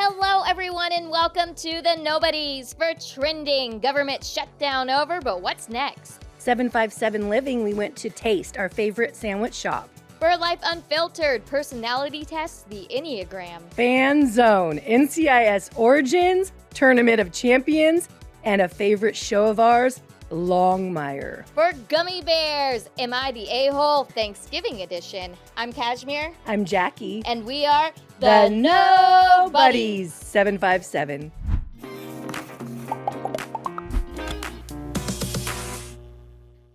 Hello, everyone, and welcome to the Nobodies for trending government shutdown over, but what's next? 757 Living, we went to Taste, our favorite sandwich shop. For Life Unfiltered, personality tests, the Enneagram. Fan Zone, NCIS Origins, Tournament of Champions, and a favorite show of ours, Longmire. For Gummy Bears, Am I the A-Hole? Thanksgiving edition. I'm Kashmir. I'm Jackie. And we are the Nobodies 757.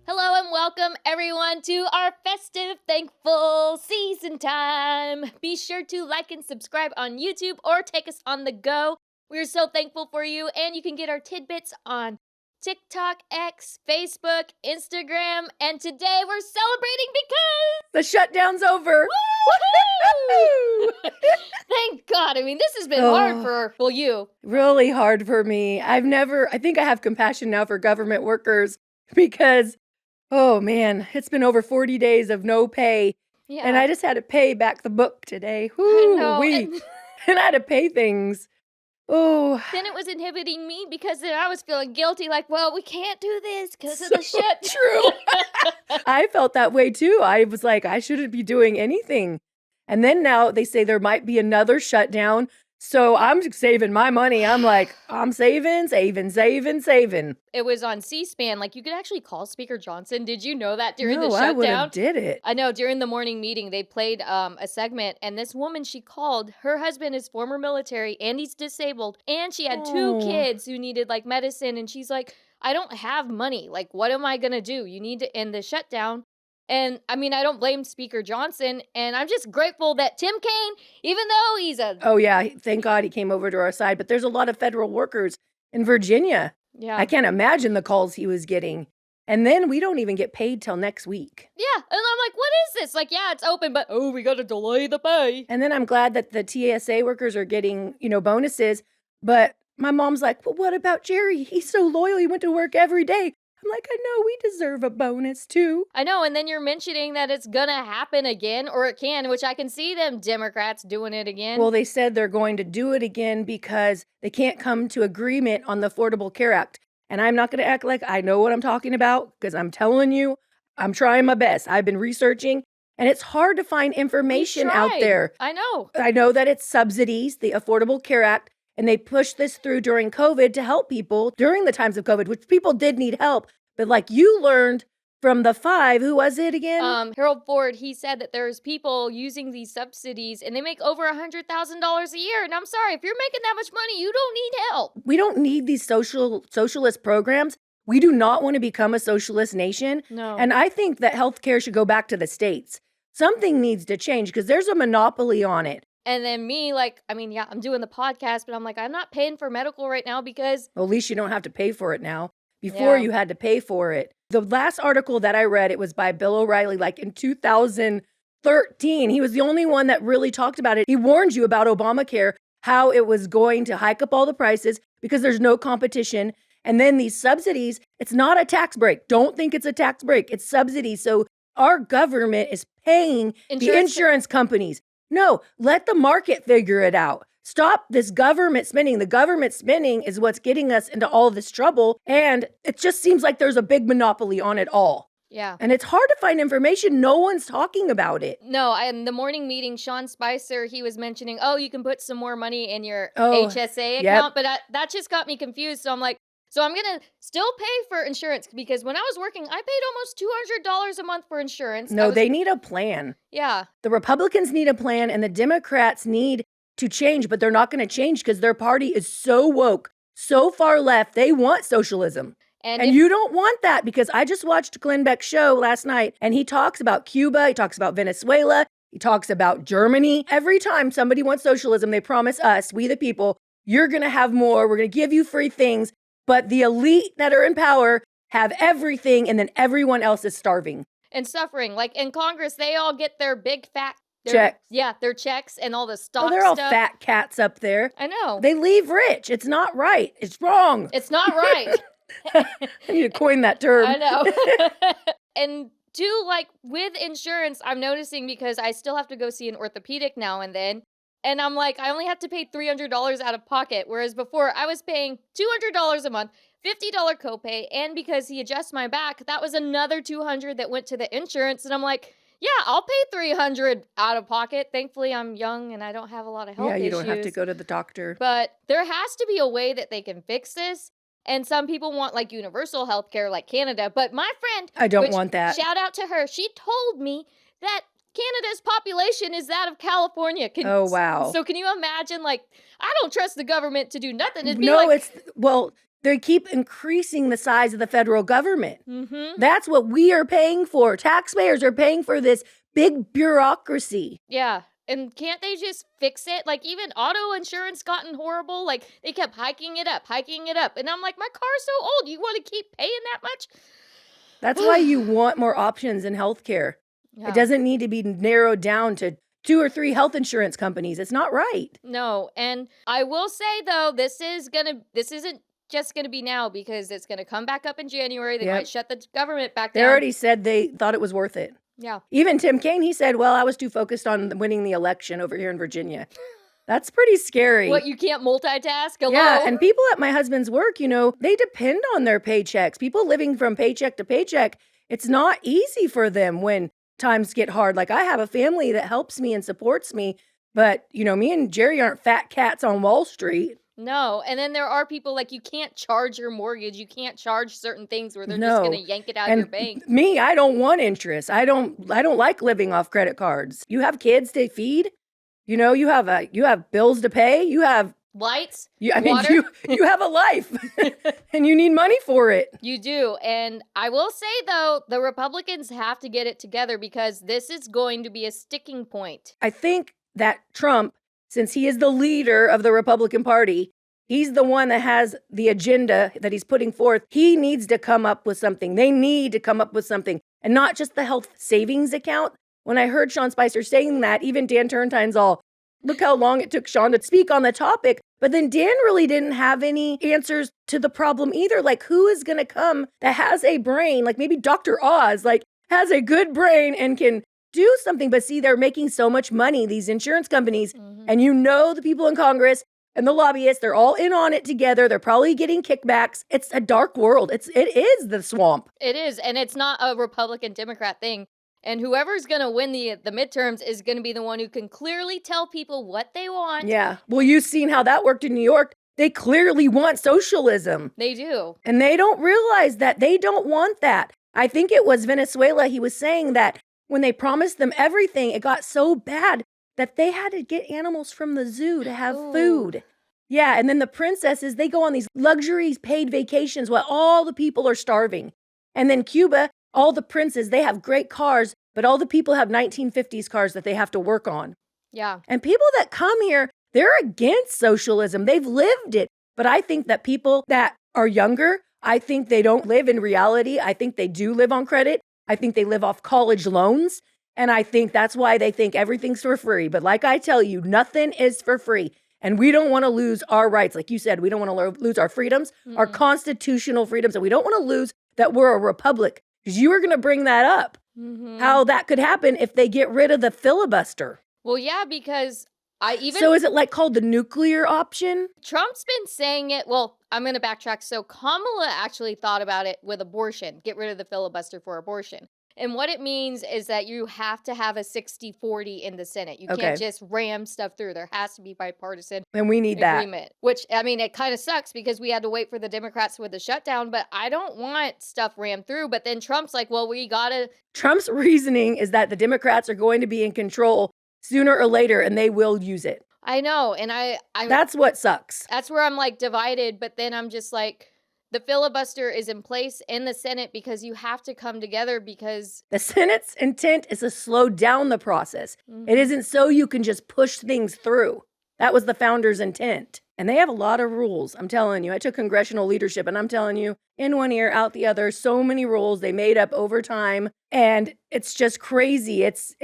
Hello and welcome everyone to our festive, thankful season time. Be sure to like and subscribe on YouTube or take us on the go. We're so thankful for you, and you can get our tidbits on TikTok, X, Facebook, Instagram, and today we're celebrating because the shutdown's over. Woo-hoo! Thank God. I mean, this has been hard for you. Really hard for me. I think I have compassion now for government workers because, oh man, it's been over 40 days of no pay. Yeah. And I just had to pay back the book today. I know. And I had to pay things. Oh. Then it was inhibiting me because then I was feeling guilty, like, well, we can't do this because of the shut. True. I felt that way too. I was like, I shouldn't be doing anything. And then now they say there might be another shutdown. So I'm saving my money. I'm like, I'm saving. It was on C-SPAN. Like, you could actually call Speaker Johnson. Did you know that during the shutdown? I would have did it. I know. During the morning meeting, they played a segment, and this woman, she called. Her husband is former military, and he's disabled, and she had two kids who needed, like, medicine, and she's like, I don't have money. Like, what am I going to do? You need to end the shutdown. And, I mean, I don't blame Speaker Johnson, and I'm just grateful that Tim Kaine, even though he's a... Oh, yeah, thank God he came over to our side, but there's a lot of federal workers in Virginia. Yeah. I can't imagine the calls he was getting. And then we don't even get paid till next week. Yeah, and I'm like, what is this? Like, yeah, it's open, but, we got to delay the pay. And then I'm glad that the TSA workers are getting, bonuses, but my mom's like, well, what about Jerry? He's so loyal, he went to work every day. I'm like, I know, we deserve a bonus too. I know, and then you're mentioning that it's gonna happen again, or it can, which I can see them Democrats doing it again. Well, they said they're going to do it again because they can't come to agreement on the Affordable Care Act. And I'm not going to act like I know what I'm talking about because I'm telling you, I'm trying my best. I've been researching, and it's hard to find information out there. I know. I know that it's subsidies, the Affordable Care Act, and they pushed this through during COVID to help people during the times of COVID, which people did need help. But like you learned from the 5, who was it again? Harold Ford, he said that there's people using these subsidies and they make over $100,000 a year. And I'm sorry, if you're making that much money, you don't need help. We don't need these socialist programs. We do not want to become a socialist nation. No. And I think that healthcare should go back to the states. Something needs to change because there's a monopoly on it. And then me, I'm doing the podcast, but I'm like, I'm not paying for medical right now because... Well, at least you don't have to pay for it now. Before you had to pay for it. The last article that I read, it was by Bill O'Reilly, like in 2013. He was the only one that really talked about it. He warned you about Obamacare, how it was going to hike up all the prices because there's no competition. And then these subsidies, it's not a tax break. Don't think it's a tax break. It's subsidies. So our government is paying the insurance companies. No, let the market figure it out. Stop this government spending. The government spending is what's getting us into all this trouble. And it just seems like there's a big monopoly on it all. Yeah. And it's hard to find information. No one's talking about it. No, in the morning meeting, Sean Spicer, he was mentioning, you can put some more money in your HSA account. But that just got me confused. So I'm like, so I'm going to still pay for insurance because when I was working, I paid almost $200 a month for insurance. No, they need a plan. Yeah. The Republicans need a plan and the Democrats need to change, but they're not going to change because their party is so woke, so far left. They want socialism. And you don't want that because I just watched Glenn Beck's show last night and he talks about Cuba, he talks about Venezuela, he talks about Germany. Every time somebody wants socialism, they promise us, we the people, you're going to have more, we're going to give you free things, but the elite that are in power have everything and then everyone else is starving. And suffering. Like in Congress, they all get their big fat checks. Yeah, their checks and all the stock stuff. They're all fat cats up there. I know. They leave rich. It's not right. It's wrong. It's not right. I need to coin that term. I know. And two, like with insurance, I'm noticing because I still have to go see an orthopedic now and then. And I'm like, I only have to pay $300 out of pocket. Whereas before I was paying $200 a month, $50 copay. And because he adjusts my back, that was another $200 that went to the insurance. And I'm like, yeah, I'll pay $300 out of pocket. Thankfully, I'm young and I don't have a lot of health issues. Yeah, you don't have to go to the doctor. But there has to be a way that they can fix this. And some people want like universal health care like Canada. But my friend, I don't want that. Shout out to her. She told me that Canada's population is that of California. Oh, wow. So can you imagine, like, I don't trust the government to do nothing. It'd be they keep increasing the size of the federal government. Mm-hmm. That's what we are paying for. Taxpayers are paying for this big bureaucracy. Yeah. And can't they just fix it? Like, even auto insurance gotten horrible. Like, they kept hiking it up. And I'm like, my car's so old. You want to keep paying that much? That's why you want more options in healthcare. Yeah. It doesn't need to be narrowed down to 2 or 3 health insurance companies. It's not right. No. And I will say, though, this isn't just going to be now, because it's going to come back up in January. They might shut the government back down. They already said they thought it was worth it. Yeah. Even Tim Kaine, he said, well, I was too focused on winning the election over here in Virginia. That's pretty scary. What, you can't multitask? Hello? Yeah, and people at my husband's work, they depend on their paychecks. People living from paycheck to paycheck, it's not easy for them when times get hard. Like, I have a family that helps me and supports me, but, me and Jerry aren't fat cats on Wall Street. No, and then there are people, like, you can't charge your mortgage. You can't charge certain things where they're just going to yank it out of your bank. Me, I don't want interest. I don't like living off credit cards. You have kids to feed. You have bills to pay. You have lights. Water. You have a life, and you need money for it. You do, and I will say though, the Republicans have to get it together, because this is going to be a sticking point. I think that Trump, since he is the leader of the Republican Party, he's the one that has the agenda that he's putting forth. He needs to come up with something. They need to come up with something, and not just the health savings account. When I heard Sean Spicer saying that, even Dan Turntine's all, look how long it took Sean to speak on the topic. But then Dan really didn't have any answers to the problem either. Like, who is going to come that has a brain, like maybe Dr. Oz, like has a good brain and can do something? But see, they're making so much money, these insurance companies, and the people in Congress and the lobbyists, they're all in on it together. They're probably getting kickbacks. It's a dark world. It is the swamp. It is, and it's not a Republican Democrat thing. And whoever's going to win the midterms is going to be the one who can clearly tell people what they want. Yeah. Well, you've seen how that worked in New York. They clearly want socialism. They do. And they don't realize that they don't want that. I think it was Venezuela. He was saying that when they promised them everything, it got so bad that they had to get animals from the zoo to have food. Yeah. And then the princesses, they go on these luxury paid vacations while all the people are starving. And then Cuba, all the princes, they have great cars, but all the people have 1950s cars that they have to work on. Yeah. And people that come here, they're against socialism. They've lived it. But I think that people that are younger, I think they don't live in reality. I think they do live on credit. I think they live off college loans. And I think that's why they think everything's for free. But like I tell you, nothing is for free. And we don't want to lose our rights. Like you said, we don't want to lose our freedoms, our constitutional freedoms. And we don't want to lose that we're a republic. Because you were going to bring that up, how that could happen if they get rid of the filibuster. Well, yeah, because So is it like called the nuclear option? Trump's been saying it. Well, I'm going to backtrack. So Kamala actually thought about it with abortion, get rid of the filibuster for abortion. And what it means is that you have to have a 60-40 in the Senate. You can't just ram stuff through. There has to be bipartisan and we need agreement. Which, I mean, it kind of sucks because we had to wait for the Democrats with the shutdown, but I don't want stuff rammed through. But then Trump's like, well, we got to... Trump's reasoning is that the Democrats are going to be in control sooner or later, and they will use it. I know, and I that's what sucks. That's where I'm, like, divided, but then I'm just like... The filibuster is in place in the Senate because you have to come together because... The Senate's intent is to slow down the process. It isn't so you can just push things through. That was the founders' intent. And they have a lot of rules. I'm telling you, I took congressional leadership and I'm telling you, in one ear, out the other, so many rules they made up over time. And it's just crazy. It's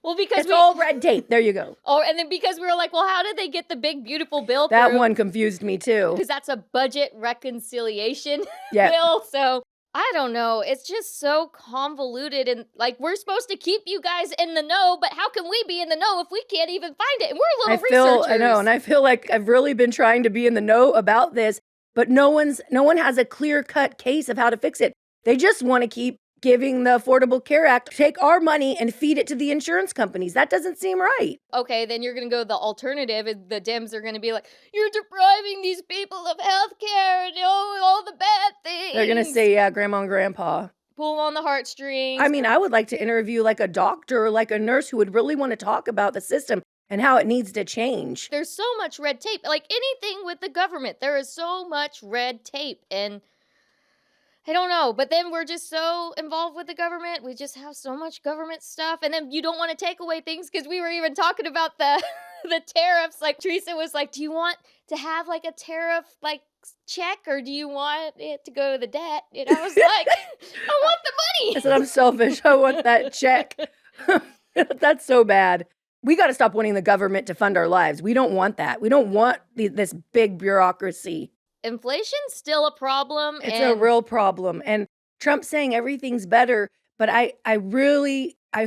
Well, because it's all red tape. There you go. Oh, and then because we were like, well, how did they get the big, beautiful bill That through? one confused me too. Because that's a budget reconciliation bill. So I don't know. It's just so convoluted, and like we're supposed to keep you guys in the know, but how can we be in the know if we can't even find it? And we're little researchers. I know, and I feel like I've really been trying to be in the know about this, but no one has a clear-cut case of how to fix it. They just want to keep giving the Affordable Care Act, take our money and feed it to the insurance companies. That doesn't seem right. Okay, then you're going to go the alternative, and the Dems are going to be like, you're depriving these people of health care and all the bad things. They're going to say, yeah, grandma and grandpa. Pull on the heartstrings. I mean, I would like to interview like a doctor or like a nurse who would really want to talk about the system and how it needs to change. There's so much red tape. Like anything with the government, there is so much red tape, and I don't know, but then we're just so involved with the government. We just have so much government stuff. And then you don't want to take away things because we were even talking about the the tariffs. Like Teresa was like, do you want to have like a tariff like check, or do you want it to go to the debt? And I was like, I want the money. I said, I'm selfish. I want that check. That's so bad. We got to stop wanting the government to fund our lives. We don't want that. We don't want this big bureaucracy. Inflation's still a problem. It's a real problem. And Trump's saying everything's better, but I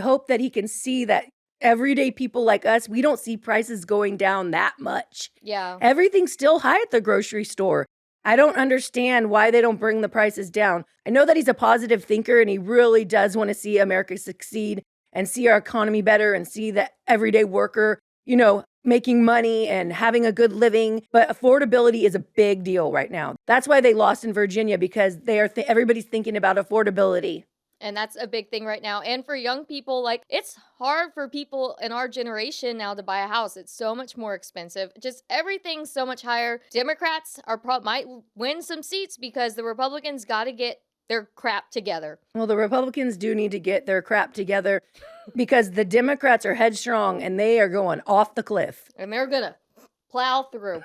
hope that he can see that everyday people like us, we don't see prices going down that much. Yeah. Everything's still high at the grocery store. I don't understand why they don't bring the prices down. I know that he's a positive thinker and he really does want to see America succeed and see our economy better and see the everyday worker, making money and having a good living. But affordability is a big deal right now. That's why they lost in Virginia, because everybody's thinking about affordability. And that's a big thing right now. And for young people, like, it's hard for people in our generation now to buy a house. It's so much more expensive. Just everything's so much higher. Democrats might win some seats because the Republicans got to get their crap together. Well, the Republicans do need to get their crap together because the Democrats are headstrong and they are going off the cliff. And they're going to plow through.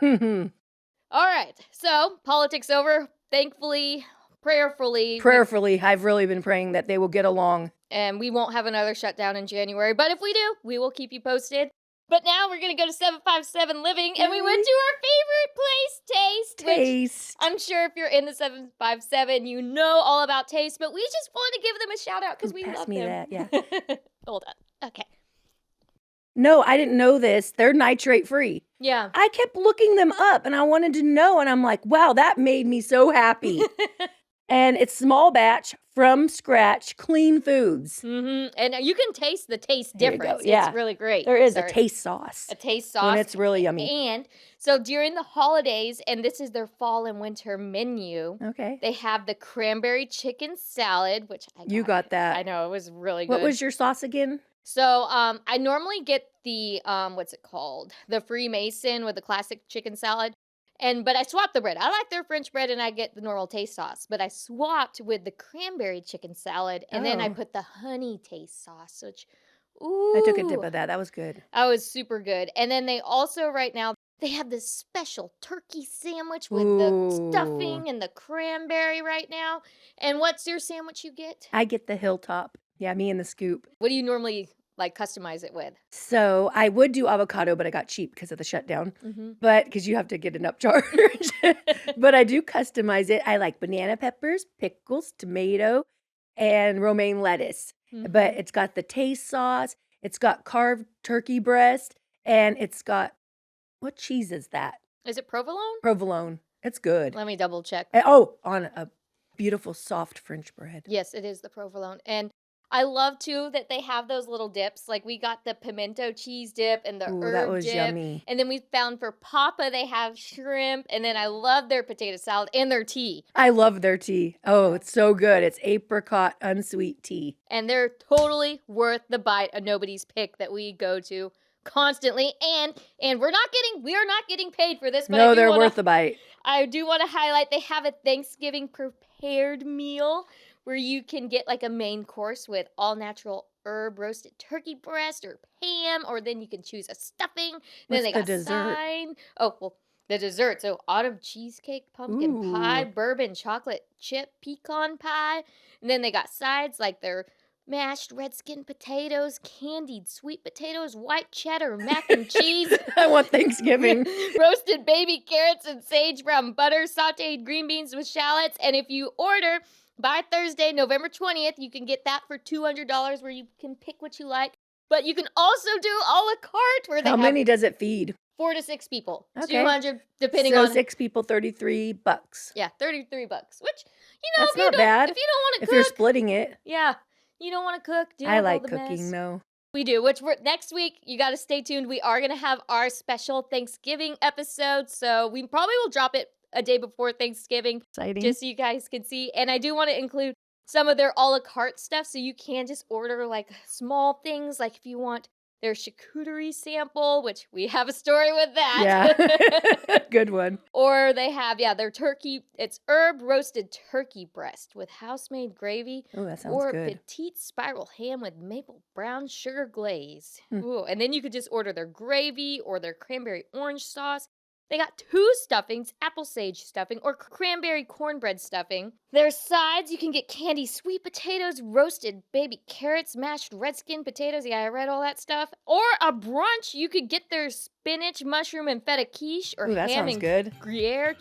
All right. So, politics over. Thankfully, prayerfully, I've really been praying that they will get along. And we won't have another shutdown in January. But if we do, we will keep you posted. But now we're going to go to 757 Living, and we went to our favorite place, Taste. I'm sure if you're in the 757, you know all about Taste, but we just want to give them a shout out because we love them. Pass me that, yeah. Hold on. Okay. No, I didn't know this. They're nitrate free. Yeah. I kept looking them up, and I wanted to know, and I'm like, wow, that made me so happy. And it's small batch, from scratch, clean foods. Mm-hmm. And you can taste the taste difference. Yeah. It's really great. There is a taste sauce. A taste sauce. And it's really yummy. And so during the holidays, and this is their fall and winter menu. Okay. They have the cranberry chicken salad, which You got that. I know, it was really good. What was your sauce again? So I normally get the, what's it called? The Freemason with the classic chicken salad. But I swapped the bread. I like their French bread and I get the normal taste sauce. But I swapped with the cranberry chicken salad and then I put the honey taste sauce, which, ooh. I took a dip of that. That was good. That was super good. And then they also, right now, they have this special turkey sandwich with the stuffing and the cranberry right now. And what's your sandwich you get? I get the Hilltop. Yeah, me and the scoop. What do you normally customize it with? So I would do avocado, but I got cheap because of the shutdown. Mm-hmm. But because you have to get an upcharge. But I do customize it. I like banana peppers, pickles, tomato, and romaine lettuce. Mm-hmm. But it's got the taste sauce. It's got carved turkey breast, and it's got, what cheese is that? Is it provolone? Provolone. It's good. Let me double check. On a beautiful soft French bread. Yes, it is the provolone. And I love, too, that they have those little dips. Like, we got the pimento cheese dip and the herb that was dip. yummy. And then we found for Papa, they have shrimp. And then I love their potato salad and their tea. I love their tea. Oh, it's so good. It's apricot unsweet tea. And they're totally worth the bite of Nobody's Pick that we go to constantly. And we are not getting paid for this. But no, they're worth the bite. I do want to highlight they have a Thanksgiving prepared meal where you can get like a main course with all natural herb roasted turkey breast or ham, or then you can choose a stuffing. Then they got dessert? The dessert. So autumn cheesecake, pumpkin pie, bourbon chocolate chip pecan pie. And then they got sides like their mashed red skin potatoes, candied sweet potatoes, white cheddar, mac and cheese. I want Thanksgiving. Roasted baby carrots and sage brown butter, sauteed green beans with shallots. And if you order By Thursday, November 20th, you can get that for $200 where you can pick what you like. But you can also do a la carte where they How have many does it feed? 4 to 6 people. Okay. 200 depending So on 6 people, $33. Yeah, $33. Which, That's not bad. If you don't want to if cook, you're splitting it. yeah, you don't want to cook, deal I with all like the cooking mess. though. We do, which next week, you got to stay tuned. We are going to have our special Thanksgiving episode. So we probably will drop it a day before Thanksgiving. Exciting. Just so you guys can see. And I do want to include some of their a la carte stuff. So you can just order like small things. Like if you want their charcuterie sample, which we have a story with that. Yeah. Good one. Or they have, their turkey. It's herb roasted turkey breast with house-made gravy. Oh, that sounds or good. petite spiral ham with maple brown sugar glaze. Mm. Ooh, and then you could just order their gravy or their cranberry orange sauce. They got 2 stuffings, apple sage stuffing or cranberry cornbread stuffing. Their sides, you can get candy sweet potatoes, roasted baby carrots, mashed red skin potatoes. Yeah, I read all that stuff. Or a brunch, you could get their spinach, mushroom, and feta quiche or Ooh, that ham sounds and good. Gruyere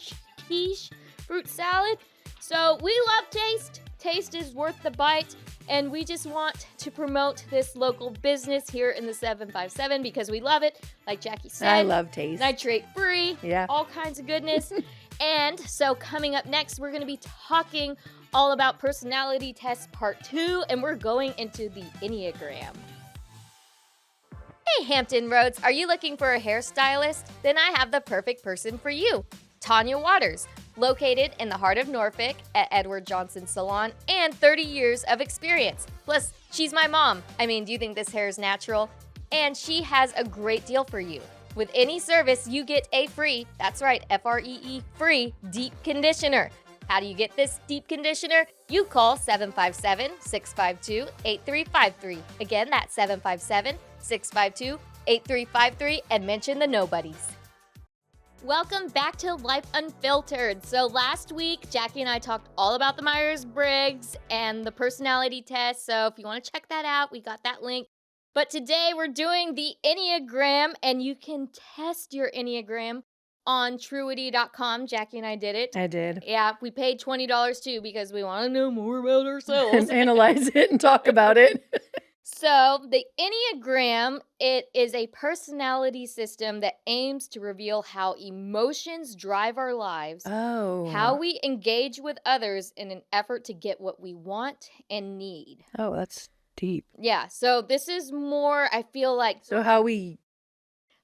quiche, fruit salad. So we love taste. Taste is worth the bite. And we just want to promote this local business here in the 757 because we love it. Like Jackie said, I love taste. Nitrate free, Yeah. all kinds of goodness. And so coming up next, we're going to be talking all about personality test part 2, and we're going into the Enneagram. Hey, Hampton Roads, are you looking for a hairstylist? Then I have the perfect person for you, Tanya Waters. Located in the heart of Norfolk at Edward Johnson Salon and 30 years of experience. Plus, she's my mom. I mean, do you think this hair is natural? And she has a great deal for you. With any service, you get a free, that's right, Free, free deep conditioner. How do you get this deep conditioner? You call 757-652-8353. Again, that's 757-652-8353 and mention the Nobodies. Welcome back to Life Unfiltered. So last week, Jackie and I talked all about the Myers-Briggs and the personality test. So if you want to check that out, we got that link. But today we're doing the Enneagram, and you can test your Enneagram on truity.com. Jackie and I did it. I did. Yeah, we paid $20 too because we want to know more about ourselves. And analyze it and talk about it. So the Enneagram, it is a personality system that aims to reveal how emotions drive our lives, Oh. how we engage with others in an effort to get what we want and need. Oh, that's deep. Yeah, so this is more, I feel like... So how we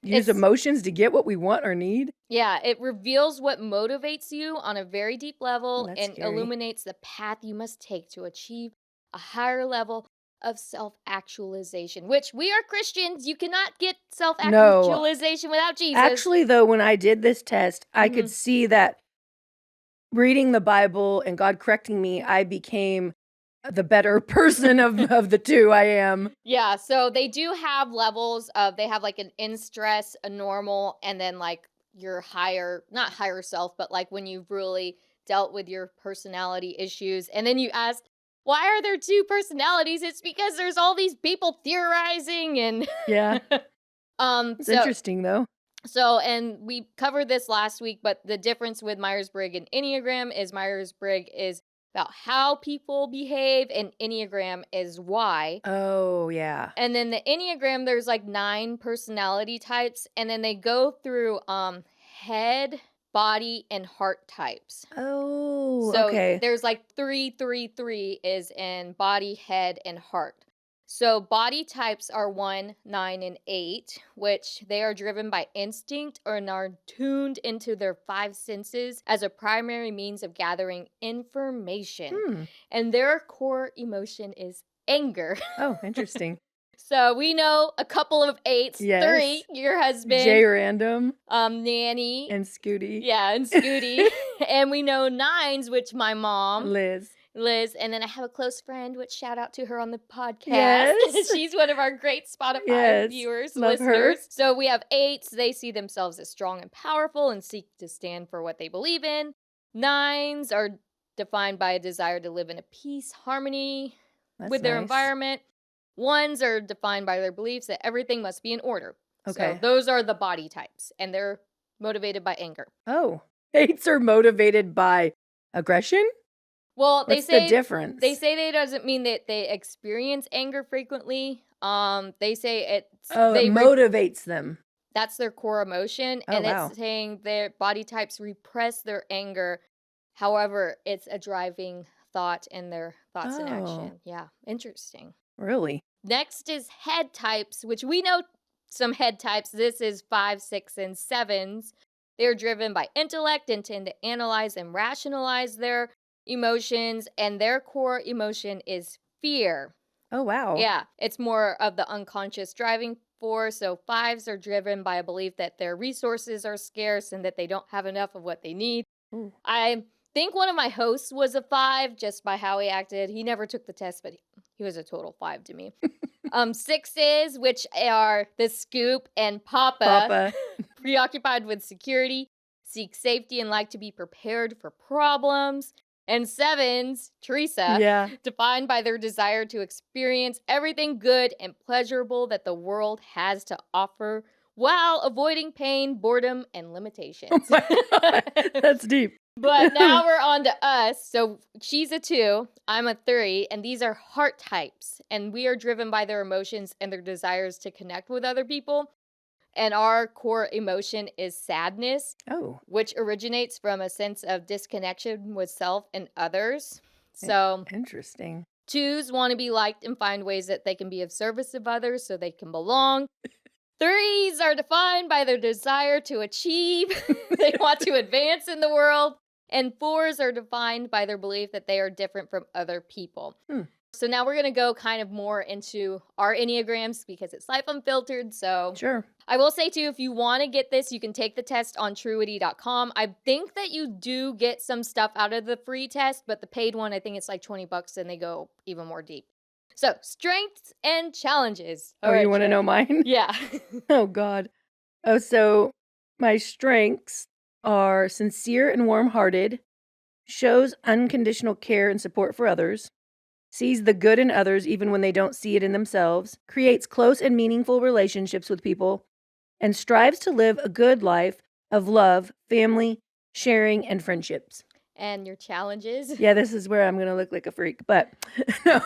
use emotions to get what we want or need? Yeah, it reveals what motivates you on a very deep level and scary. illuminates the path you must take to achieve a higher level of self-actualization, which we are Christians. You cannot get self-actualization without Jesus. Actually, though, when I did this test, I Mhm. could see that reading the Bible and God correcting me, I became the better person of the two I am. Yeah, so they do have levels of, they have like an in stress, a normal, and then like your higher, not higher self, but like when you've really dealt with your personality issues. And then you ask, why are there 2 personalities? It's because there's all these people theorizing and Yeah. It's interesting though. So, and we covered this last week, but the difference with Myers-Briggs and Enneagram is Myers-Briggs is about how people behave and Enneagram is why. Oh, yeah. And then the Enneagram, there's like 9 personality types, and then they go through head, body, and heart types. Oh, So okay. there's like 3, 3, 3 is in body, head, and heart. So body types are 1, 9, and 8, which they are driven by instinct or are tuned into their 5 senses as a primary means of gathering information. And their core emotion is anger. Oh, interesting. So we know a couple of 8s. Yes. 3, your husband. J Random. Nanny. And Scooty. Yeah, and Scooty. And we know 9s, which my mom. Liz. And then I have a close friend, which shout out to her on the podcast. Yes. She's one of our great Spotify viewers, Love listeners. her. So we have 8s. They see themselves as strong and powerful and seek to stand for what they believe in. 9s are defined by a desire to live in a peace, harmony with their environment. 1s are defined by their beliefs that everything must be in order. Okay. So those are the body types, and they're motivated by anger. Oh. 8s are motivated by aggression? Well, What's the difference? they say that it doesn't mean that they experience anger frequently. They say it's Oh, it motivates them. That's their core emotion, Oh, and wow. it's saying their body types repress their anger. However, it's a driving thought in their thoughts and action. Yeah, interesting. Really? Next is head types, which we know some head types. This is 5, 6, and 7s. They're driven by intellect and tend to analyze and rationalize their emotions, and their core emotion is fear. Oh, wow. Yeah, it's more of the unconscious driving force. So 5s are driven by a belief that their resources are scarce and that they don't have enough of what they need. Ooh. I think one of my hosts was a 5 just by how he acted. He never took the test, but he was a total 5 to me. 6s, which are the Scoop and Papa. Preoccupied with security, seek safety, and like to be prepared for problems. And 7s, Teresa, defined by their desire to experience everything good and pleasurable that the world has to offer while avoiding pain, boredom, and limitations. Oh my God, that's deep. But now we're on to us. So she's a 2, I'm a 3, and these are heart types. And we are driven by their emotions and their desires to connect with other people. And our core emotion is sadness, which originates from a sense of disconnection with self and others. So interesting. 2s want to be liked and find ways that they can be of service of others so they can belong. 3s are defined by their desire to achieve. They want to advance in the world. And 4s are defined by their belief that they are different from other people. So now we're going to go kind of more into our Enneagrams because it's Life Unfiltered. So sure. I will say too, if you want to get this, you can take the test on truity.com. I think that you do get some stuff out of the free test, but the paid one, I think it's like $20 and they go even more deep. So strengths and challenges. Oh, you want to know mine? Yeah. Oh, God. Oh, so my strengths are sincere and warm-hearted, shows unconditional care and support for others, sees the good in others even when they don't see it in themselves, creates close and meaningful relationships with people, and strives to live a good life of love, family, sharing, and friendships. And your challenges? Yeah, this is where I'm going to look like a freak, but no.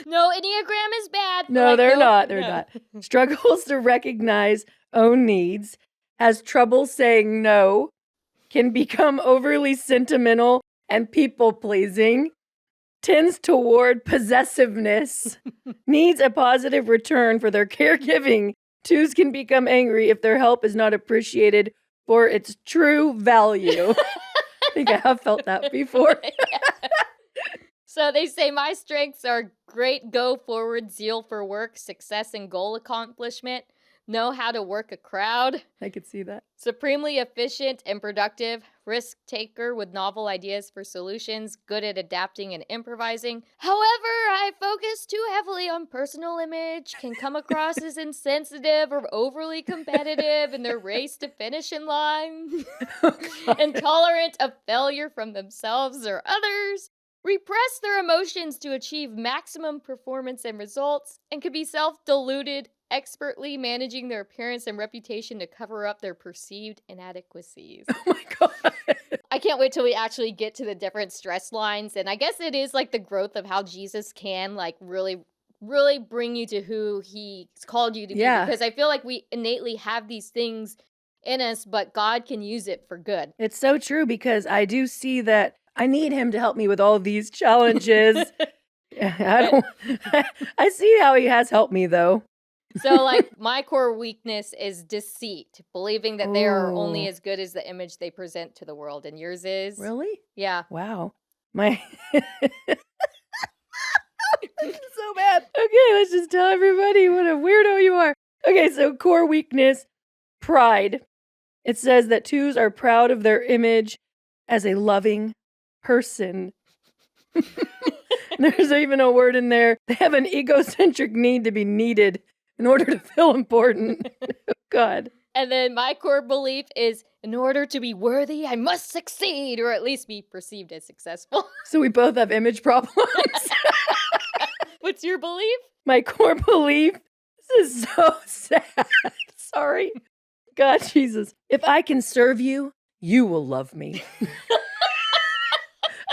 No, Enneagram is bad. No, like, they're not. They're not. Struggles to recognize own needs, has trouble saying no, can become overly sentimental and people-pleasing, tends toward possessiveness, needs a positive return for their caregiving. 2s can become angry if their help is not appreciated for its true value. I think I have felt that before. So they say my strengths are great go forward zeal for work, success, and goal accomplishment. Know how to work a crowd. I could see that. Supremely efficient and productive. Risk taker with novel ideas for solutions. Good at adapting and improvising. However, I focus too heavily on personal image. Can come across as insensitive or overly competitive in their race to finish in line. Intolerant of failure from themselves or others. Repress their emotions to achieve maximum performance and results. And can be self-deluded, expertly managing their appearance and reputation to cover up their perceived inadequacies. Oh my God. I can't wait till we actually get to the different stress lines. And I guess it is like the growth of how Jesus can like really bring you to who he's called you to be. Because I feel like we innately have these things in us, but God can use it for good. It's so true because I do see that I need him to help me with all these challenges. I see how he has helped me though. So, like, my core weakness is deceit, believing that they are only as good as the image they present to the world. And yours is? Really? Yeah. Wow. My... so bad. Okay, let's just tell everybody what a weirdo you are. Okay, so core weakness, pride. It says that 2s are proud of their image as a loving person. There's even a word in there. They have an egocentric need to be needed in order to feel important. Oh, God. And then my core belief is, in order to be worthy, I must succeed, or at least be perceived as successful. So we both have image problems. What's your belief? My core belief, this is so sad. Sorry. God, Jesus. If I can serve you, you will love me.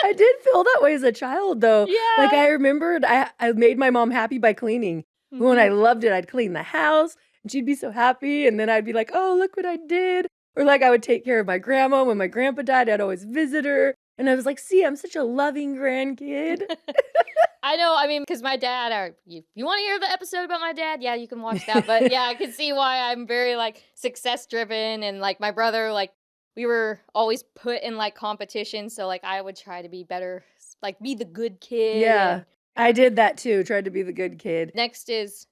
I did feel that way as a child, though. Like, Yeah. I remembered I made my mom happy by cleaning. When I loved it, I'd clean the house, and she'd be so happy, and then I'd be like, "Oh, look what I did." Or, like, I would take care of my grandma. When my grandpa died, I'd always visit her, and I was like, "See, I'm such a loving grandkid." I know, I mean, because my dad, you want to hear the episode about my dad? Yeah, you can watch that. But yeah, I can see why I'm very, like, success-driven, and, like, my brother, like, we were always put in, like, competition, so, like, I would try to be better, like, be the good kid. Yeah, And I did that too, tried to be the good kid. next is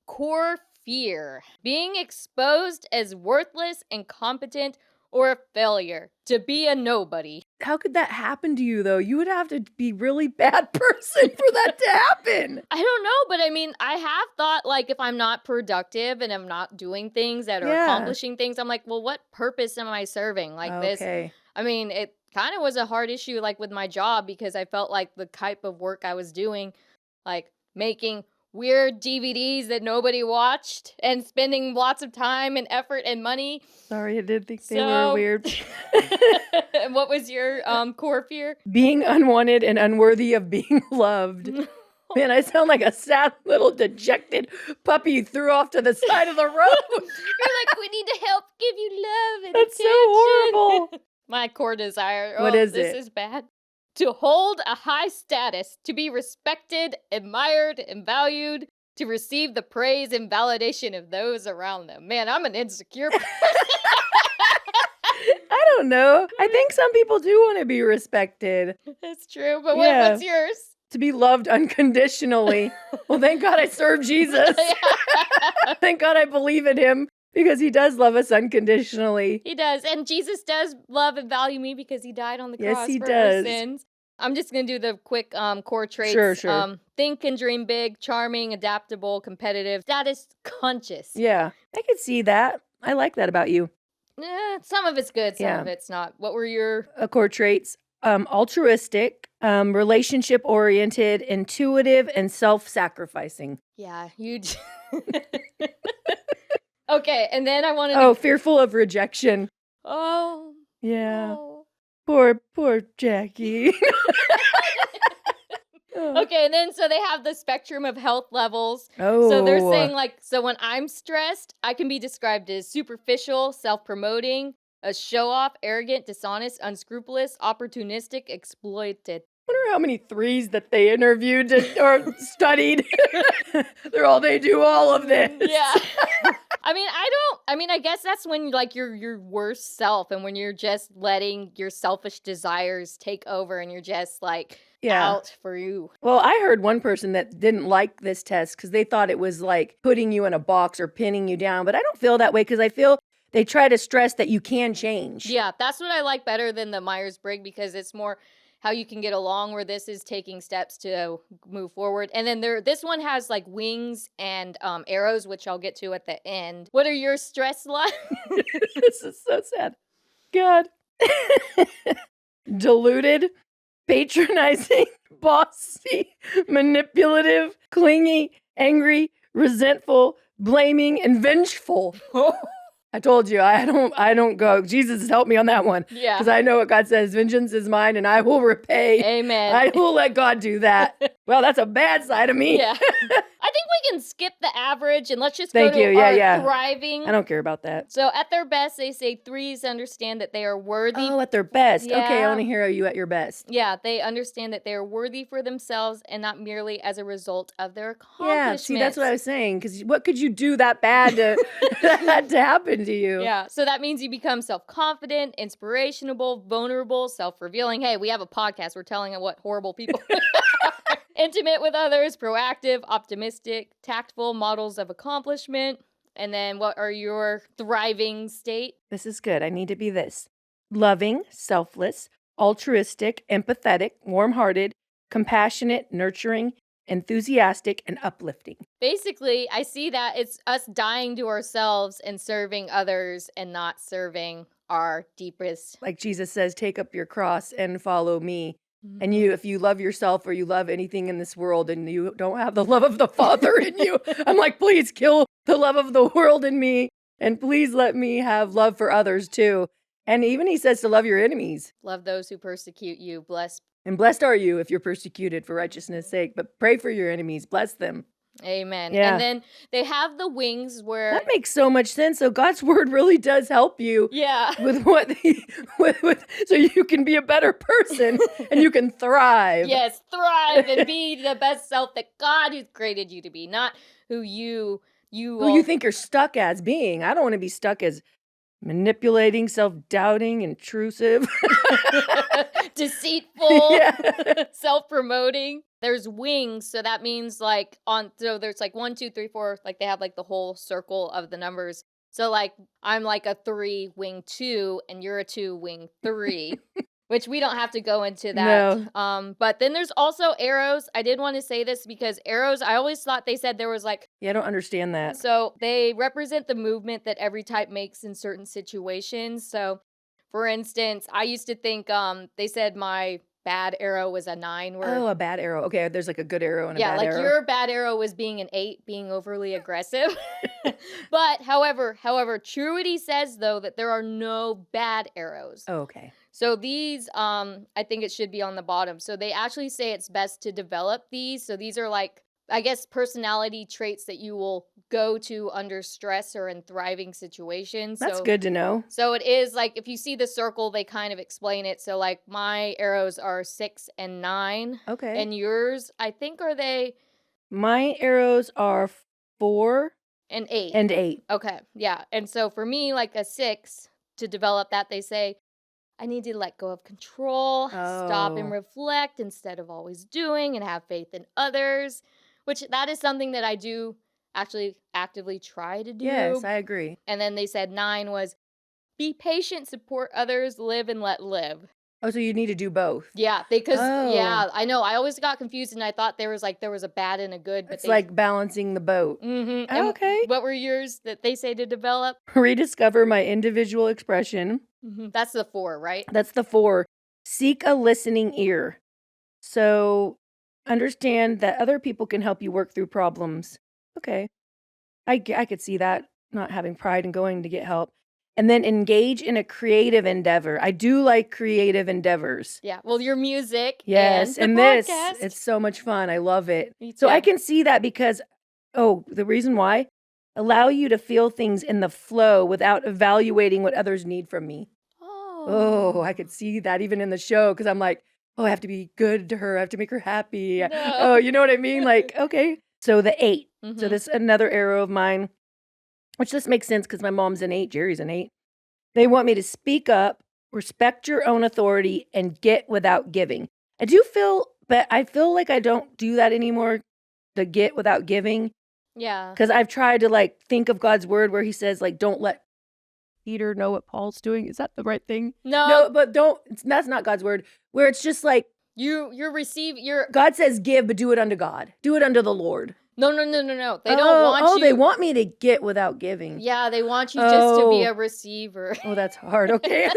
core fear. Being exposed as worthless, incompetent, or a failure. To be a nobody. How could that happen to you, though? You would have to be a really bad person for that to happen. I don't know, but I mean, I have thought, like, if I'm not productive and I'm not doing things that are Yeah. accomplishing things, I'm like, well, what purpose am I serving? Like this, Okay. I mean, it kind of was a hard issue, like, with my job, because I felt like the type of work I was doing, like, making weird DVDs that nobody watched and spending lots of time and effort and money. Sorry, I did think they were So- weird. And what was your core fear? Being unwanted and unworthy of being loved. Man, I sound like a sad little dejected puppy you threw off to the side of the road. You're like, we need to help give you love and That's so attention. horrible. My core desire. What is this it? is bad. To hold a high status, to be respected, admired, and valued, to receive the praise and validation of those around them. Man, I'm an insecure person. I don't know. I think some people do want to be respected, That's true. But Yeah. what's yours? to be loved unconditionally. Well, thank God I serve Jesus. Thank God I believe in him because he does love us unconditionally. He does. And Jesus does love and value me because he died on the Yes, cross he for does. our sins. I'm just going to do the quick core traits. Sure. Think and dream big, charming, adaptable, competitive, status conscious. Yeah, I could see that. I like that about you. Some of it's good, some Yeah. of it's not. What were your... Core traits, altruistic, relationship oriented, intuitive, and self-sacrificing. Yeah, you... Okay, and then I wanted Oh, fearful of rejection. Oh, Yeah. no. Poor Jackie. Okay, and then so they have the spectrum of health levels. Oh. So they're saying, like, so when I'm stressed, I can be described as superficial, self-promoting, a show-off, arrogant, dishonest, unscrupulous, opportunistic, exploited. Wonder how many threes that they interviewed or studied. They do all of this. Yeah. I guess that's when, like, your worst self, and when you're just letting your selfish desires take over and you're just, like, out for you. Well, I heard one person that didn't like this test because they thought it was like putting you in a box or pinning you down. But I don't feel that way because I feel they try to stress that you can change. Yeah, that's what I like better than the Myers-Briggs, because it's more how you can get along, where this is taking steps to move forward. And then this one has like wings and arrows, which I'll get to at the end. What are your stress lines? This is so sad. God. Deluded, patronizing, bossy, manipulative, clingy, angry, resentful, blaming, and vengeful. I told you, I don't go. Jesus has helped me on that one. Yeah. Because I know what God says, vengeance is mine and I will repay. Amen. I will let God do that. Well, that's a bad side of me. Yeah. I think we can skip the average and let's just Thank go to you. our Yeah. thriving. I don't care about that. So at their best, they say threes understand that they are worthy. Oh, at their best. Okay, I Yeah. want to hear you at your best. Yeah, they understand that they are worthy for themselves and not merely as a result of their accomplishments. Yeah, see, that's what I was saying. Because what could you do that bad to that to happen to you? Yeah, so that means you become self-confident, inspirational, vulnerable, self-revealing. Hey, we have a podcast. We're telling what horrible people are. Intimate with others, proactive, optimistic, tactful, models of accomplishment. And then what are your thriving state? This is good. I need to be this. Loving, selfless, altruistic, empathetic, warm-hearted, compassionate, nurturing, enthusiastic, and uplifting. Basically, I see that it's us dying to ourselves and serving others and not serving our deepest. Like Jesus says, take up your cross and follow me. And if you love yourself or you love anything in this world and you don't have the love of the Father in you, I'm like, please kill the love of the world in me. And please let me have love for others too. And even he says to love your enemies. Love those who persecute you. Bless And blessed are you if you're persecuted for righteousness' sake, but pray for your enemies, bless them. Amen. Yeah. And then they have the wings where That makes so much sense. So God's word really does help you yeah. with what so you can be a better person and you can thrive. Yes, thrive and be the best self that God has created you to be, not who you think you're stuck as being. I don't want to be stuck as manipulating, self-doubting, intrusive, deceitful, yeah. self-promoting. There's wings, so that means like so there's like 1, 2, 3, 4, like they have like the whole circle of the numbers. So like I'm like a 3 wing 2 and you're a 2 wing 3. Which we don't have to go into that. No. But then there's also arrows. I did want to say this because arrows, I always thought they said there was like... Yeah, I don't understand that. So they represent the movement that every type makes in certain situations. So for instance, I used to think they said my bad arrow was a 9. Oh, a bad arrow. Okay, there's like a good arrow and a bad arrow. Yeah, like your bad arrow was being an 8, being overly aggressive. But however, Truity says though that there are no bad arrows. Oh, okay. So these, I think it should be on the bottom. So they actually say it's best to develop these. So these are like, I guess, personality traits that you will go to under stress or in thriving situations. That's good to know. So it is like, if you see the circle, they kind of explain it. So like my arrows are 6 and 9. Okay. And yours, I think, are they? My arrows are 4 and 8. And 8. Okay, yeah. And so for me, like a 6, to develop that, they say, I need to let go of control, stop and reflect instead of always doing, and have faith in others, which that is something that I do actually actively try to do. Yes, I agree. And then they said 9 was be patient, support others, live and let live. Oh, so you need to do both. Yeah, because yeah, I know. I always got confused and I thought there was a bad and a good. But it's like balancing the boat. Mm-hmm. Oh, okay. What were yours that they say to develop? Rediscover my individual expression. Mm-hmm. That's the 4, right? That's the 4. Seek a listening ear. So understand that other people can help you work through problems. Okay. I could see that, not having pride and going to get help. And then engage in a creative endeavor. I do like creative endeavors. Yeah. Well, your music. Yes. And this, podcast. it's so much fun. I love it. Me too. So I can see that because, the reason why, allow you to feel things in the flow without evaluating what others need from me. Oh, I could see that even in the show because I'm like, I have to be good to her. I have to make her happy. No. Oh, you know what I mean? Like, okay. So the 8. Mm-hmm. So this is another arrow of mine, which this makes sense because my mom's an 8. Jerry's an 8. They want me to speak up, respect your own authority, and get without giving. I feel like I don't do that anymore, the get without giving. Yeah. Because I've tried to like think of God's word where he says like, don't let Peter know what Paul's doing. Is that the right thing? No, but that's not God's word. Where it's just like God says give, but do it unto God. Do it unto the Lord. No. They don't want you. Oh, they want me to get without giving. Yeah, they want you just to be a receiver. Oh, that's hard. Okay.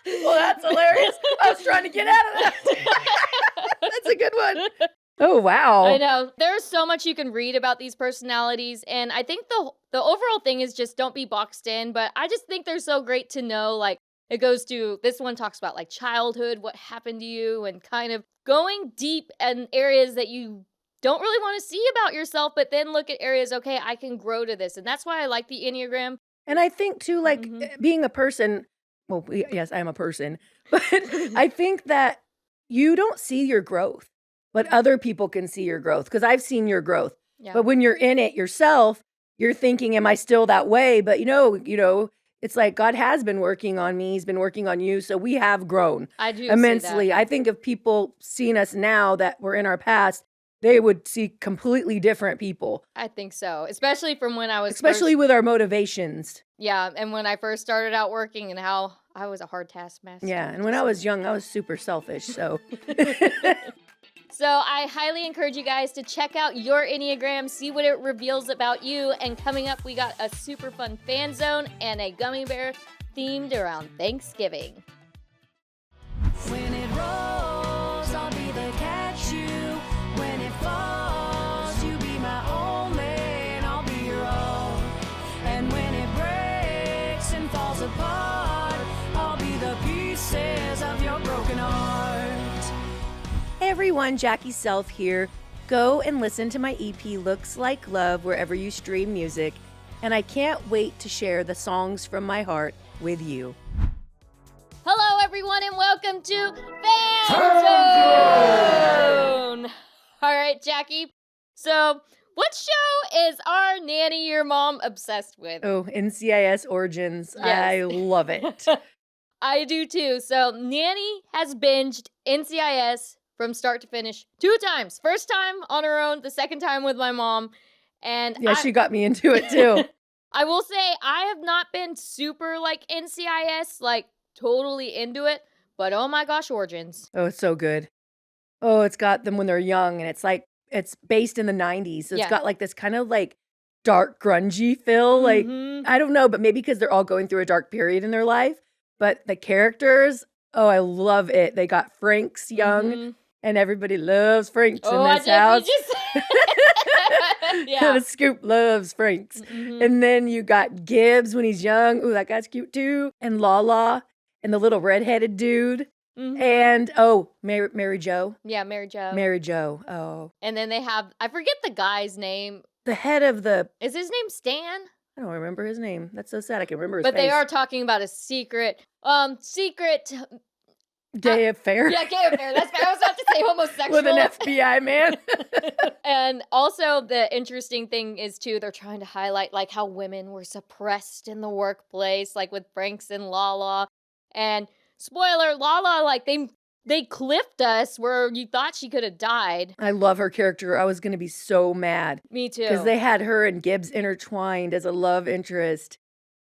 Well, that's hilarious. I was trying to get out of that. That's a good one. Oh, wow. I know. There's so much you can read about these personalities, and I think the overall thing is just don't be boxed in, but I just think they're so great to know. Like, it goes to, this one talks about like childhood, what happened to you, and kind of going deep in areas that you don't really want to see about yourself, but then look at areas, okay, I can grow to this. And that's why I like the Enneagram. And I think too, like being a person, well, yes, I am a person, but I think that you don't see your growth, but other people can see your growth because I've seen your growth. Yeah. But when you're in it yourself, you're thinking, am I still that way? But you know, it's like God has been working on me. He's been working on you. So we have grown immensely. I think if people seen us now that were in our past, they would see completely different people. I think so. Especially from when I was with our motivations. Yeah. And when I first started out working and how I was a hard taskmaster. Yeah. And when I was young, I was super selfish. So. So I highly encourage you guys to check out your Enneagram, see what it reveals about you. And coming up, we got a super fun fan zone and a gummy bear themed around Thanksgiving. When it rolls, I'll be the catch you. When it falls, you be my only, and I'll be your all. And when it breaks and falls apart, I'll be the pieces of your broken heart. everyone, Jackie Self here. Go and listen to my EP Looks Like Love wherever you stream music, and I can't wait to share the songs from my heart with you. Hello, everyone, and welcome to Fan Zone. All right, Jackie. So, what show is our nanny, your mom, obsessed with? Oh, NCIS Origins. Yes. I love it. I do too. So, Nanny has binged NCIS from start to finish 2 times. First time on her own, the second time with my mom. And Yeah, she got me into it too. I will say I have not been super like NCIS, like totally into it, but oh my gosh, Origins. Oh, it's so good. Oh, it's got them when they're young, and it's like, it's based in the 90s. So it's Yeah. got like this kind of like dark, grungy feel. Like, Mhm. I don't know, but maybe because they're all going through a dark period in their life. But the characters, oh, I love it. They got Frank's young, Mhm. and everybody loves Frank's Oh, in this house. Yeah. The Scoop loves Frank's. Mhm. And then you got Gibbs when he's young. Ooh, that guy's cute too. And Lala and the little redheaded dude. Mhm. And Mary Jo. Yeah, Mary Jo. Mary Jo. Oh, And then they have, I forget the guy's name. the head of the, Is his name Stan? I don't remember his name. That's so sad. I can remember his But face. they are talking about a secret Gay affair yeah, gay affair. That's I was about to say homosexual. with an FBI man. And also the interesting thing is too, they're trying to highlight like how women were suppressed in the workplace, like with Franks and Lala. And spoiler, Lala, like they clipped us where you thought she could have died. I love her character. I was going to be so mad Me too. because they had her and Gibbs intertwined as a love interest.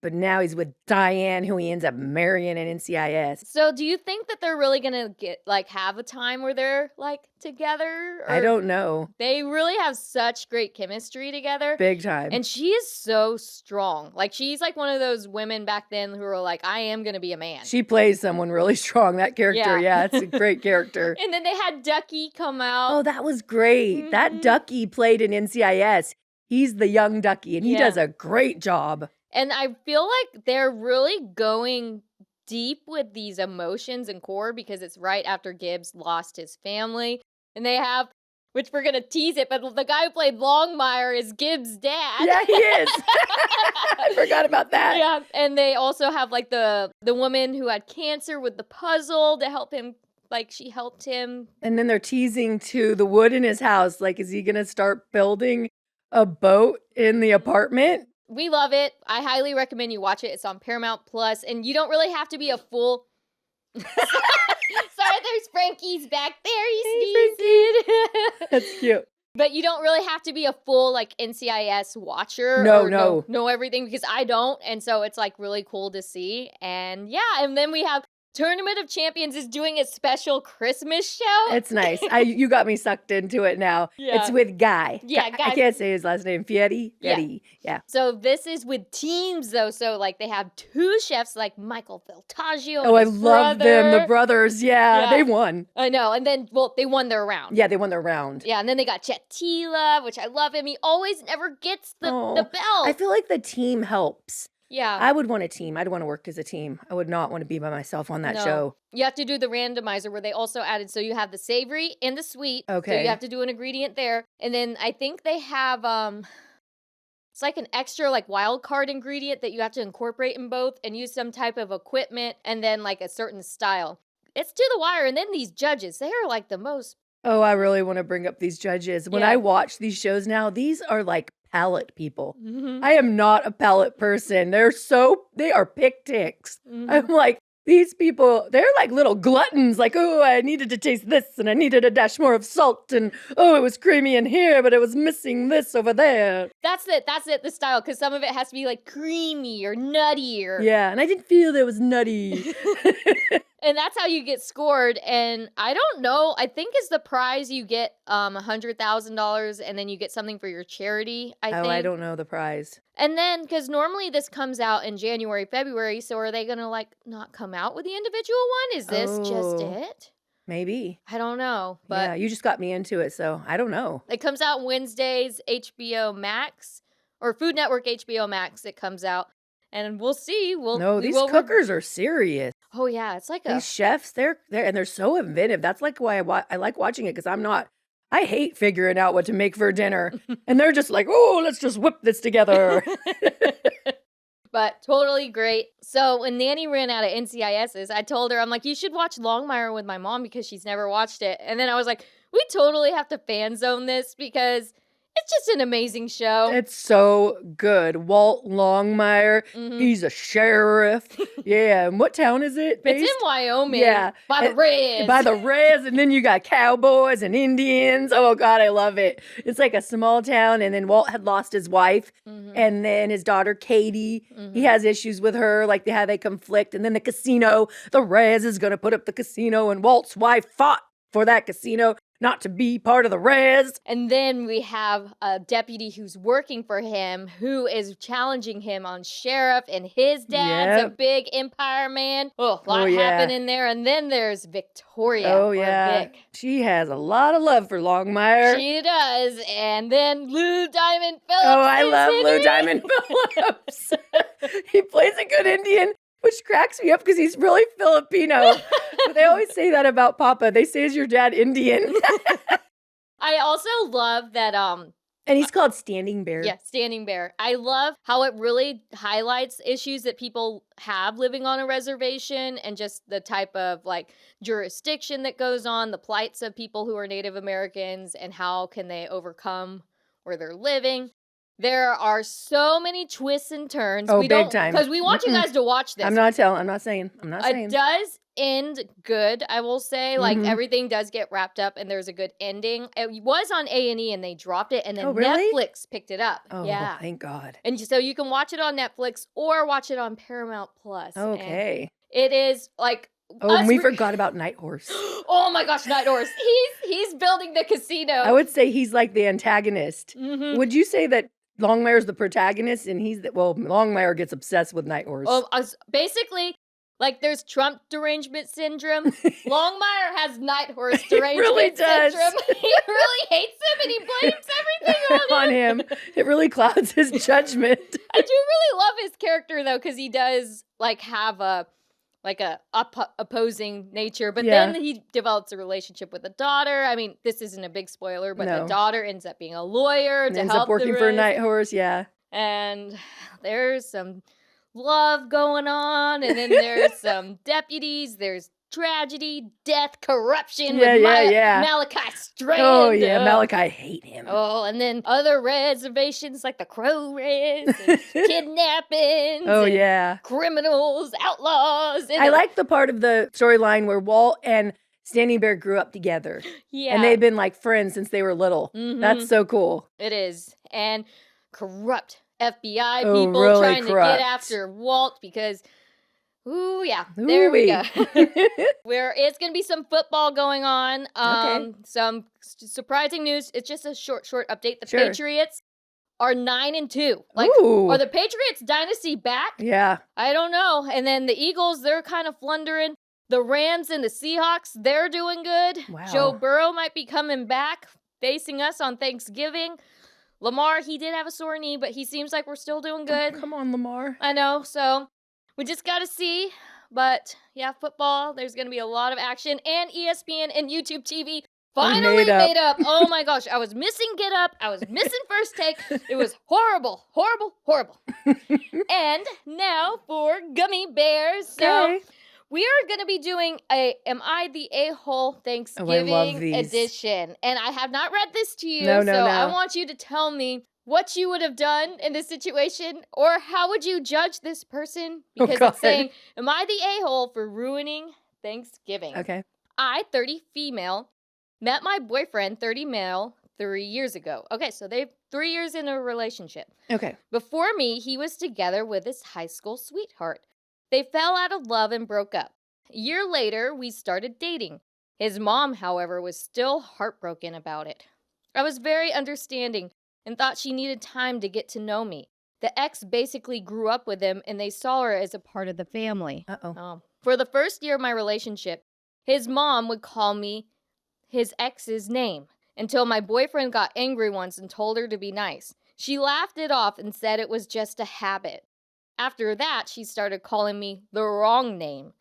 But now he's with Diane, who he ends up marrying in NCIS. So do you think that they're really gonna get like have a time where they're like together? I don't know. They really have such great chemistry together. Big time. And she is so strong. Like she's like one of those women back then who were like, I am gonna be a man. She plays someone really strong, that character. Yeah. Yeah, it's a great character. And then they had Ducky come out. Oh, that was great. That Mhm. Ducky played in NCIS. He's the young Ducky, and he Yeah. does a great job. And I feel like they're really going deep with these emotions and core because it's right after Gibbs lost his family. And they have, which we're going to tease it, but the guy who played Longmire is Gibbs' dad. Yeah, he is. I forgot about that. Yeah. And they also have like the woman who had cancer with the puzzle to help him. Like she helped him. And then they're teasing to the wood in his house. Like, is he going to start building a boat in the apartment? We love it. I highly recommend you watch it. It's on Paramount Plus, and you don't really have to be a full. Sorry, there's Frankie's back there. He sneezed. That's cute. But you don't really have to be a full like NCIS watcher. No, or no. know everything because I don't, and so it's like really cool to see. And yeah, and then we have Tournament of Champions is doing a special Christmas show. It's nice. You got me sucked into it now. Yeah. It's with Guy. Yeah, Guy. I can't say his last name. Fieri? Yeah. Fieri. Yeah. So this is with teams though. So like they have 2 chefs like Michael Viltaggio. Oh, I and his love them. The brother. brothers. Yeah, Yeah. they won. I know. And then, well, they won their round. Yeah, they won their round. Yeah, and then they got Chet Tila, which I love him. He always never gets the belt. I feel like the team helps. Yeah. I would want a team. I'd want to work as a team. I would not want to be by myself on that No. show. You have to do the randomizer where they also added, so you have the savory and the sweet. So Okay. you have to do an ingredient there. And then I think they have, it's like an extra like wild card ingredient that you have to incorporate in both and use some type of equipment and then like a certain style. It's to the wire. And then these judges, they are like the most. Oh, I really want to bring up these judges. When Yeah. I watch these shows now, these are like palate people. Mhm. I am not a palate person. They are pick ticks. Mhm. I'm like, these people, they're like little gluttons. Like, oh, I needed to taste this and I needed a dash more of salt. And oh, it was creamy in here, but it was missing this over there. That's it. That's it. The style. Because some of it has to be like creamy or nutty or. Yeah, and I didn't feel that it was nutty. And that's how you get scored. And I don't know. I think is the prize you get $100,000 and then you get something for your charity. I think. I don't know the prize. And then because normally this comes out in January, February. So are they gonna like not come out with the individual one? Is this just Oh. it? Maybe. I don't know. But Yeah, you just got me into it, so I don't know. it comes out Wednesdays, HBO Max or Food Network HBO Max. It comes out. And we'll see. No, We these will cookers are serious. Oh yeah, it's like a These chefs, they're so inventive. That's like why I like watching it, because I hate figuring out what to make for dinner. And they're just like, oh, let's just whip this together. But totally great. So when Nanny ran out of NCISs, I told her, I'm like, you should watch Longmire with my mom because she's never watched it. And then I was like, we totally have to fan zone this because it's just an amazing show. It's so good. Walt Longmire, he's a sheriff. Yeah, and what town is it based? It's in Wyoming. Yeah. By the Reds. By the Reds, and then you got cowboys and Indians. Oh, God, I love it. It's like a small town, and then Walt had lost his wife, and then his daughter, Katie, he has issues with her, like they conflict, and then the casino, the Reds is going to put up the casino, and Walt's wife fought for that casino not to be part of the Reds. And then we have a deputy who's working for him who is challenging him on sheriff, and his dad's a big empire man. Oh, a lot happening there. And then there's Victoria. Oh, yeah. Vic. She has a lot of love for Longmire. She does. And then Lou Diamond Phillips. Oh, I love Lou Diamond Phillips. He plays a good Indian, which cracks me up because he's really Filipino. But they always say that about Papa. They say, is your dad Indian? I also love that and he's called Standing Bear. Yeah, Standing Bear. I love how it really highlights issues that people have living on a reservation and just the type of like jurisdiction that goes on, the plights of people who are Native Americans and how can they overcome where they're living. There are so many twists and turns. Oh, big time. Because we want you guys to watch this. I'm not saying. It does end good, I will say. Like, everything does get wrapped up, and there's a good ending. It was on A&E, and they dropped it, and then Netflix picked it up. Oh, yeah. Thank God. And so you can watch it on Netflix or watch it on Paramount Plus. Okay. And it is, like... Oh, and we forgot about Night Horse. Oh, my gosh, Night Horse. He's building the casino. I would say he's like the antagonist. Would you say that Longmire's the protagonist, and Longmire gets obsessed with Night Horse? Well, basically, like there's Trump derangement syndrome. Longmire has Night Horse derangement really does. syndrome. He really hates him, and he blames everything on him. It really clouds his judgment. I do really love his character though, because he does like have a opposing nature, but then he develops a relationship with a daughter. I mean, this isn't a big spoiler, but the daughter ends up being a lawyer and ends up working for a Night Horse, and there's some love going on, and then there's some deputies, there's tragedy, death, corruption with Malachi Strand. Oh, yeah, Malachi hate him. Oh, and then other reservations like the Crow Reds, and kidnappings. Oh, and criminals, outlaws. I like the part of the storyline where Walt and Standing Bear grew up together. Yeah. And they've been like friends since they were little. That's so cool. It is. And corrupt FBI people really trying corrupt. to get after Walt because... Ooh, yeah. There we go. It's going to be some football going on. Some surprising news. It's just a short update. The Patriots are 9-2. Like, are the Patriots dynasty back? Yeah. I don't know. And then the Eagles, they're kind of flundering. The Rams and the Seahawks, they're doing good. Wow. Joe Burrow might be coming back, facing us on Thanksgiving. Lamar, he did have a sore knee, but he seems like we're still doing good. Oh, come on, Lamar. I know, so... We just got to see, but yeah, football, there's going to be a lot of action, and ESPN and YouTube TV finally made up. Oh my gosh, I was missing Get Up, I was missing First Take, it was horrible. And now for Gummy Bears. So we are going to be doing a Am I the A-Hole Thanksgiving edition, and I have not read this to you, so I want you to tell me what you would have done in this situation, or how would you judge this person? Because it's saying, am I the a-hole for ruining Thanksgiving? Okay. I, 30 female, met my boyfriend, 30 male, 3 years ago. Okay, so they've 3 years in a relationship. Okay. Before me, he was together with his high school sweetheart. They fell out of love and broke up. A year later, we started dating. His mom, however, was still heartbroken about it. I was very understanding and thought she needed time to get to know me. The ex basically grew up with him, and they saw her as a part of the family. For the first year of my relationship, his mom would call me his ex's name until my boyfriend got angry once and told her to be nice. She laughed it off and said it was just a habit. After that, she started calling me the wrong name,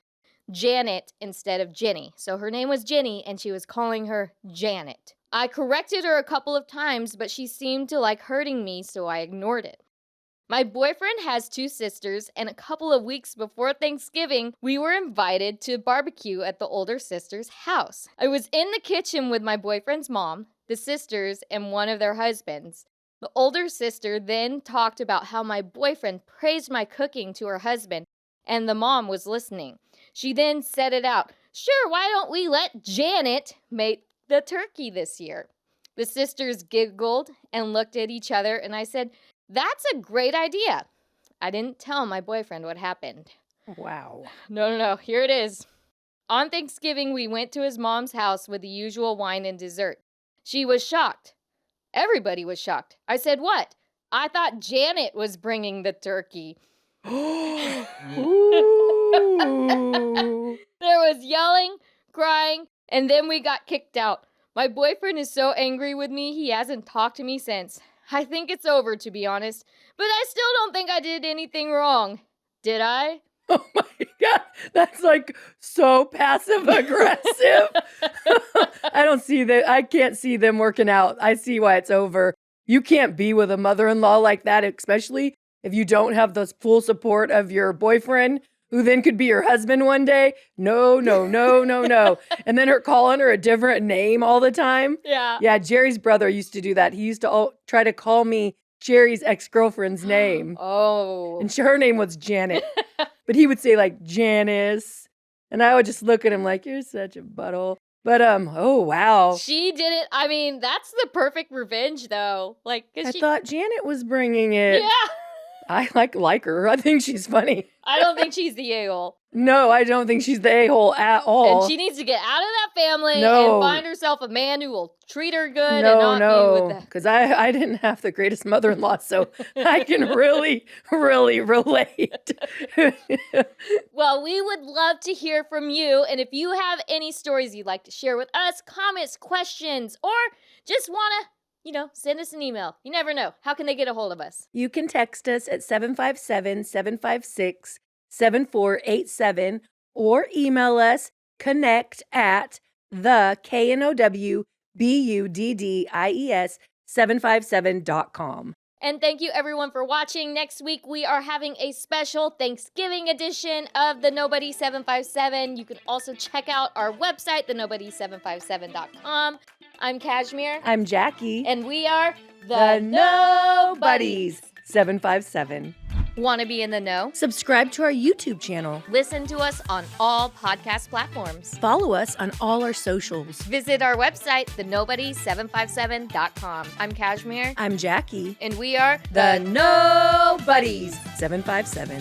Janet instead of Jenny. So her name was Jenny, and she was calling her Janet. I corrected her a couple of times, but she seemed to like hurting me, so I ignored it. My boyfriend has 2 sisters, and a couple of weeks before Thanksgiving, we were invited to barbecue at the older sister's house. I was in the kitchen with my boyfriend's mom, the sisters, and one of their husbands. The older sister then talked about how my boyfriend praised my cooking to her husband, and the mom was listening. She then said it out. Sure, why don't we let Janet make the turkey this year? The sisters giggled and looked at each other, and I said, that's a great idea. I didn't tell my boyfriend what happened. Wow. No. Here it is. On Thanksgiving, we went to his mom's house with the usual wine and dessert. She was shocked. Everybody was shocked. I said, what? I thought Janet was bringing the turkey. Ooh. There was yelling, crying, and then we got kicked out. My boyfriend is so angry with me, he hasn't talked to me since. I think it's over, to be honest, but I still don't think I did anything wrong. Did I? Oh my God. That's like so passive aggressive. I can't see them working out. I see why it's over. You can't be with a mother-in-law like that, especially if you don't have the full support of your boyfriend, who then could be your husband one day. No. And then her calling her a different name all the time. Yeah. Yeah, Jerry's brother used to do that. He used to try to call me Jerry's ex-girlfriend's name. Oh. And her name was Janet. But he would say like Janice. And I would just look at him like, you're such a butthole. But, oh, wow. She did it. I mean, that's the perfect revenge, though. Like, I thought Janet was bringing it. Yeah. I like her. I think she's funny. I don't think she's the a-hole. No, I don't think she's the a-hole at all. And she needs to get out of that family No. and find herself a man who will treat her good and No, not be with the... because I didn't have the greatest mother-in-law, so I can really, really relate. Well, we would love to hear from you. And if you have any stories you'd like to share with us, comments, questions, or just want to, send us an email. You never know. How can they get a hold of us? You can text us at 757-756-7487 or email us connect@KNOWBUDDIES757.com. And thank you, everyone, for watching. Next week, we are having a special Thanksgiving edition of the Nobody 757. You can also check out our website, thenobody757.com. I'm Kashmir. I'm Jackie. And we are the Nobodies 757. Want to be in the know? Subscribe to our YouTube channel. Listen to us on all podcast platforms. Follow us on all our socials. Visit our website, thenobody757.com. I'm Kashmir. I'm Jackie. And we are the Nobodies 757.